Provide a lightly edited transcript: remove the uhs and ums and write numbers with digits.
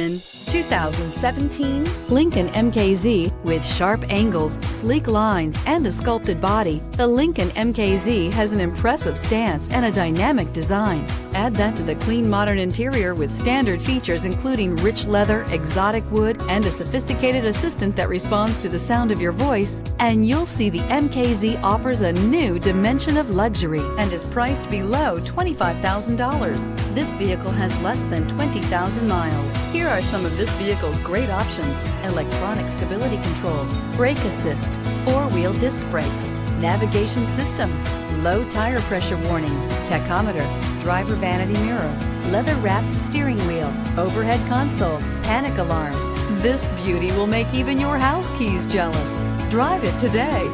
In 2017 Lincoln MKZ. With sharp angles, sleek lines, and a sculpted body, the Lincoln MKZ has an impressive stance and a dynamic design. Add that to the clean modern interior with standard features including rich leather, exotic wood, and a sophisticated assistant that responds to the sound of your voice, and you'll see the MKZ offers a new dimension of luxury and is priced below $25,000. This vehicle has less than 20,000 miles. Here are some of this vehicle's great options: electronic stability control, brake assist, four-wheel disc brakes, navigation system, low tire pressure warning, tachometer, driver vanity mirror, leather-wrapped steering wheel, overhead console, panic alarm. This beauty will make even your house keys jealous. Drive it today.